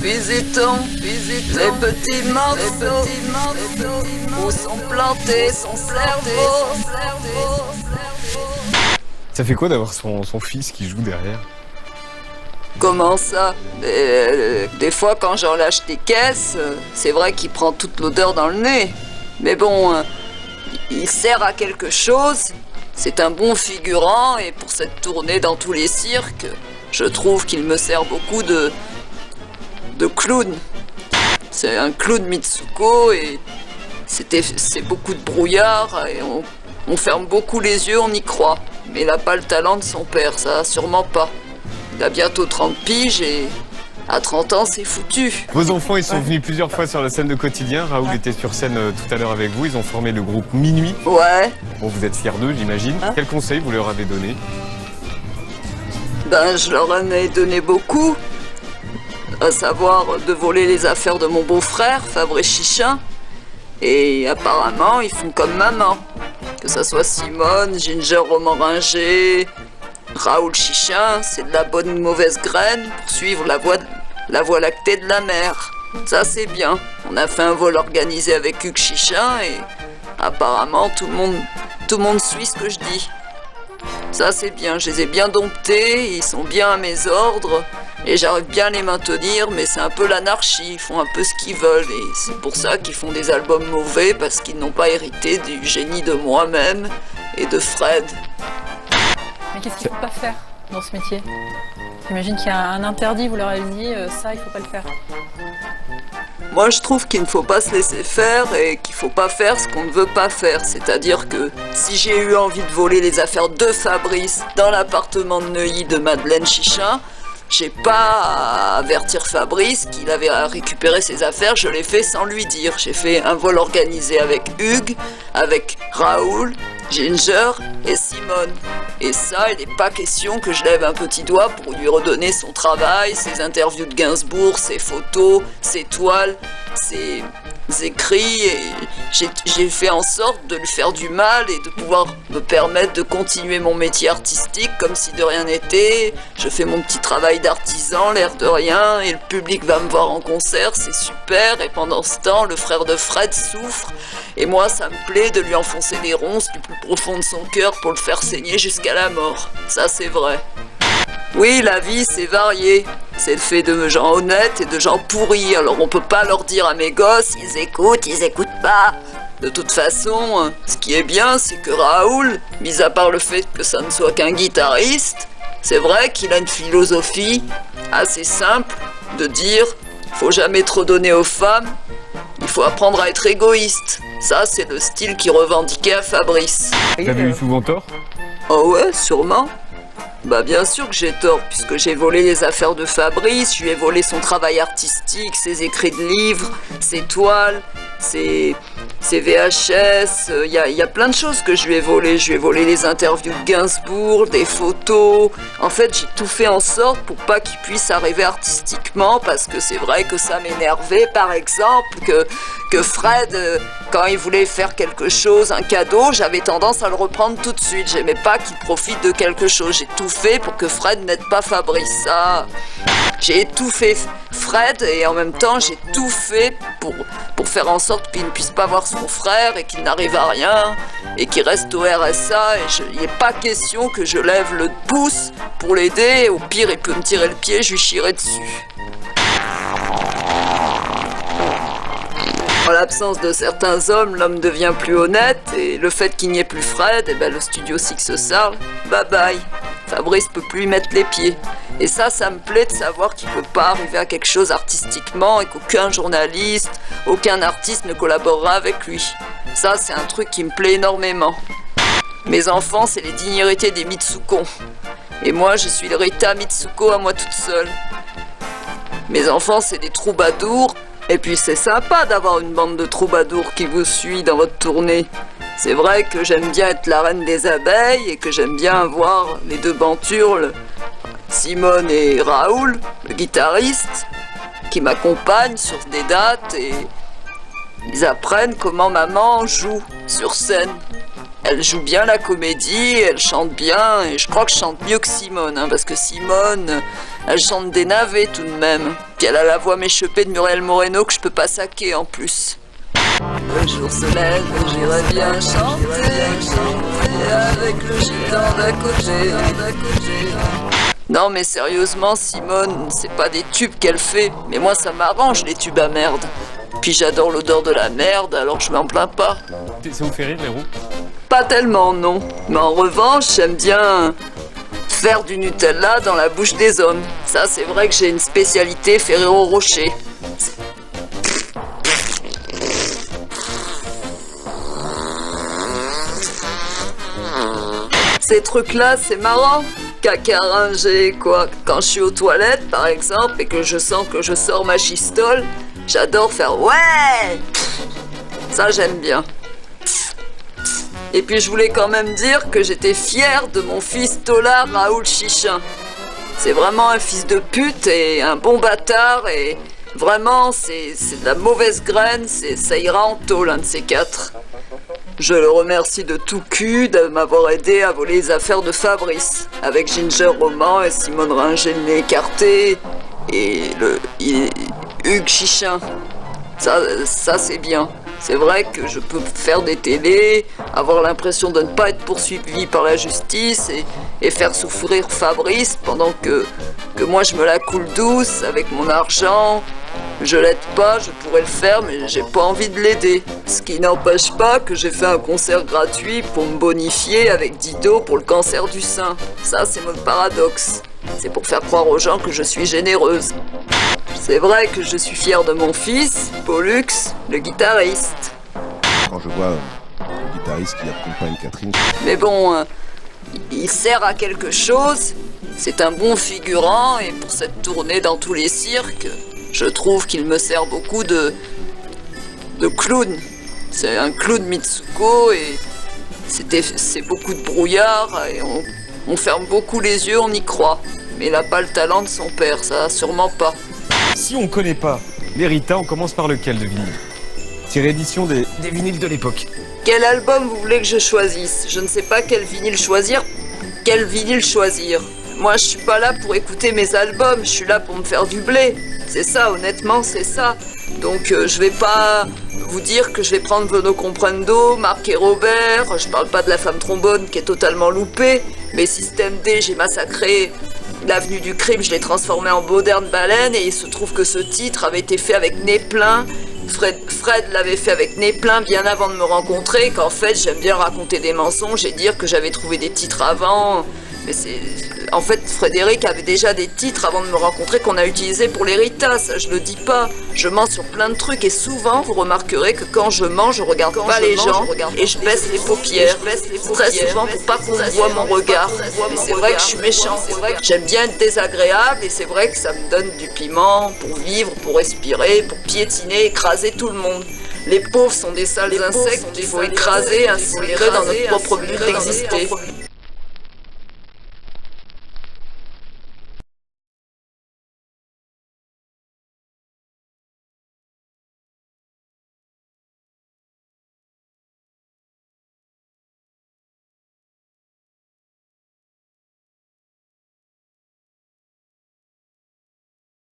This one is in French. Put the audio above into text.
Visitons les petits morceaux où sont plantés son cerveau. Ça fait quoi d'avoir son fils qui joue derrière? Comment ça? Des fois, quand j'en lâche des caisses, c'est vrai qu'il prend toute l'odeur dans le nez. Mais bon, il sert à quelque chose. C'est un bon figurant et pour cette tournée dans tous les cirques, je trouve qu'il me sert beaucoup de clown. C'est un clown Mitsuko et c'est beaucoup de brouillard et on ferme beaucoup les yeux, on y croit. Mais il n'a pas le talent de son père, ça sûrement pas. Il a bientôt 30 piges et à 30 ans, c'est foutu. Vos enfants, ils sont venus plusieurs fois sur la scène de Quotidien. Raoul était sur scène tout à l'heure avec vous. Ils ont formé le groupe Minuit. Ouais. Bon, vous êtes fiers d'eux, j'imagine. Quels conseils vous leur avez donnés? Ben, je leur en ai donné beaucoup. À savoir de voler les affaires de mon beau-frère, Fabrice Chichin. Et apparemment, ils font comme maman. Que ça soit Simone, Ginger Romain-Ringer, Raoul Chichin, c'est de la bonne ou mauvaise graine pour suivre la voie lactée de la mère. Ça, c'est bien. On a fait un vol organisé avec Hugues Chichin et apparemment, tout le monde suit ce que je dis. Ça, c'est bien. Je les ai bien domptés, ils sont bien à mes ordres et j'arrive bien à les maintenir, mais c'est un peu l'anarchie. Ils font un peu ce qu'ils veulent et c'est pour ça qu'ils font des albums mauvais parce qu'ils n'ont pas hérité du génie de moi-même et de Fred. Mais qu'est-ce qu'il ne faut pas faire dans ce métier? J'imagine qu'il y a un interdit, vous leur avez dit ça, il ne faut pas le faire. Moi, je trouve qu'il ne faut pas se laisser faire et qu'il ne faut pas faire ce qu'on ne veut pas faire. C'est-à-dire que si j'ai eu envie de voler les affaires de Fabrice dans l'appartement de Neuilly de Madeleine Chichin, j'ai pas à avertir Fabrice qu'il avait à récupérer ses affaires, je l'ai fait sans lui dire. J'ai fait un vol organisé avec Hugues, avec Raoul, Ginger et Simone. Et ça, il n'est pas question que je lève un petit doigt pour lui redonner son travail, ses interviews de Gainsbourg, ses photos, ses toiles, ses écrits. Et j'ai fait en sorte de lui faire du mal et de pouvoir me permettre de continuer mon métier artistique comme si de rien n'était. Je fais mon petit travail d'artisan, l'air de rien, et le public va me voir en concert, c'est super. Et pendant ce temps, le frère de Fred souffre. Et moi, ça me plaît de lui enfoncer des ronces du plus profond de son cœur pour le faire saigner jusqu'à la mort. Ça, c'est vrai. Oui, la vie, c'est varié. C'est fait de gens honnêtes et de gens pourris. Alors, on peut pas leur dire à mes gosses, ils écoutent pas. De toute façon, ce qui est bien, c'est que Raoul, mis à part le fait que ça ne soit qu'un guitariste, c'est vrai qu'il a une philosophie assez simple de dire faut jamais trop donner aux femmes, il faut apprendre à être égoïste. Ça, c'est le style qu'il revendiquait à Fabrice. Vous avez eu souvent tort? Oh ouais, sûrement. Bah bien sûr que j'ai tort, puisque j'ai volé les affaires de Fabrice, je lui ai volé son travail artistique, ses écrits de livres, ses toiles, ses VHS, il y a plein de choses que je lui ai volées. Je lui ai volé les interviews de Gainsbourg, des photos. En fait, j'ai tout fait en sorte pour pas qu'il puisse arriver artistiquement, parce que c'est vrai que ça m'énervait, par exemple, que Fred, quand il voulait faire quelque chose, un cadeau, j'avais tendance à le reprendre tout de suite. J'aimais pas qu'il profite de quelque chose. J'ai tout fait pour que Fred n'aide pas Fabrice. Ça, j'ai étouffé Fred et en même temps, j'ai tout fait pour faire en sorte qu'il ne puisse pas voir son frère et qu'il n'arrive à rien et qu'il reste au RSA. Et il n'est pas question que je lève le pouce pour l'aider. Au pire, il peut me tirer le pied, je lui chierai dessus. En l'absence de certains hommes, l'homme devient plus honnête, et le fait qu'il n'y ait plus Fred, et ben le studio Six Sarl, bye bye. Fabrice peut plus y mettre les pieds. Et ça me plaît de savoir qu'il peut pas arriver à quelque chose artistiquement et qu'aucun journaliste, aucun artiste ne collaborera avec lui. Ça, c'est un truc qui me plaît énormément. Mes enfants, c'est les dignités des Mitsuko. Et moi, je suis le Rita Mitsuko à moi toute seule. Mes enfants, c'est des troubadours. Et puis c'est sympa d'avoir une bande de troubadours qui vous suit dans votre tournée. C'est vrai que j'aime bien être la reine des abeilles et que j'aime bien voir les deux banturles, Simone et Raoul, le guitariste, qui m'accompagnent sur des dates et ils apprennent comment maman joue sur scène. Elle joue bien la comédie, elle chante bien, et je crois que je chante mieux que Simone, hein, parce que Simone, elle chante des navets tout de même. Puis elle a la voix m'échepée de Muriel Moreno que je peux pas saquer en plus. Le jour se lève, j'irai bien chanter avec le gitan d'à côté. Non mais sérieusement, Simone, c'est pas des tubes qu'elle fait, mais moi ça m'arrange les tubes à merde. Puis j'adore l'odeur de la merde, alors je m'en plains pas. Ça vous fait rire, les roues? Pas tellement, non. Mais en revanche, j'aime bien faire du Nutella dans la bouche des hommes. Ça, c'est vrai que j'ai une spécialité Ferrero Rocher. Ces trucs-là, c'est marrant. Caca ringé, quoi. Quand je suis aux toilettes, par exemple, et que je sens que je sors ma chistole, j'adore faire « Ouais !» Ça, j'aime bien. Et puis je voulais quand même dire que j'étais fière de mon fils Tola Raoul Chichin. C'est vraiment un fils de pute et un bon bâtard et vraiment c'est de la mauvaise graine, ça ira en tôle un de ces quatre. Je le remercie de tout cul de m'avoir aidé à voler les affaires de Fabrice avec Ginger Roman et Simone Ringer le nez écarté et Hugues Chichin. Ça c'est bien. C'est vrai que je peux faire des télés, avoir l'impression de ne pas être poursuivi par la justice et faire souffrir Fabrice pendant que moi je me la coule douce avec mon argent. Je l'aide pas, je pourrais le faire, mais j'ai pas envie de l'aider. Ce qui n'empêche pas que j'ai fait un concert gratuit pour me bonifier avec Dido pour le cancer du sein. Ça, c'est mon paradoxe. C'est pour faire croire aux gens que je suis généreuse. C'est vrai que je suis fière de mon fils, Pollux, le guitariste. Quand je vois le guitariste qui accompagne Catherine... Mais bon, il sert à quelque chose. C'est un bon figurant et pour cette tournée dans tous les cirques, je trouve qu'il me sert beaucoup de clown. C'est un clown Mitsuko et c'est beaucoup de brouillard et on ferme beaucoup les yeux, on y croit. Mais il n'a pas le talent de son père, ça sûrement pas. Si on connaît pas les Rita, on commence par lequel de vinyle? C'est réédition des vinyles de l'époque. Quel album vous voulez que je choisisse? Je ne sais pas quel vinyle choisir. Quel vinyle choisir? Moi, je suis pas là pour écouter mes albums, je suis là pour me faire du blé. C'est ça, honnêtement, c'est ça. Donc, je vais pas vous dire que je vais prendre Vono Comprendo, Marc et Robert. Je parle pas de La Femme Trombone qui est totalement loupée. Mais Système D, j'ai massacré l'Avenue du Crime, je l'ai transformé en Moderne Baleine. Et il se trouve que ce titre avait été fait avec Nez Plein. Fred l'avait fait avec Nez Plein bien avant de me rencontrer. Qu'en fait, j'aime bien raconter des mensonges et dire que j'avais trouvé des titres avant. Mais en fait, Frédéric avait déjà des titres avant de me rencontrer qu'on a utilisés pour les Rita, ça je le dis pas. Je mens sur plein de trucs et souvent vous remarquerez que quand je mens, je regarde pas les gens et je baisse les paupières. Très souvent pour pas qu'on voit mon regard. Mais c'est vrai que je suis méchant, c'est vrai que j'aime bien être désagréable et c'est vrai que ça me donne du piment pour vivre, pour respirer, pour piétiner, écraser tout le monde. Les pauvres sont des sales insectes qu'il faut écraser, incinérer dans notre propre but d'exister.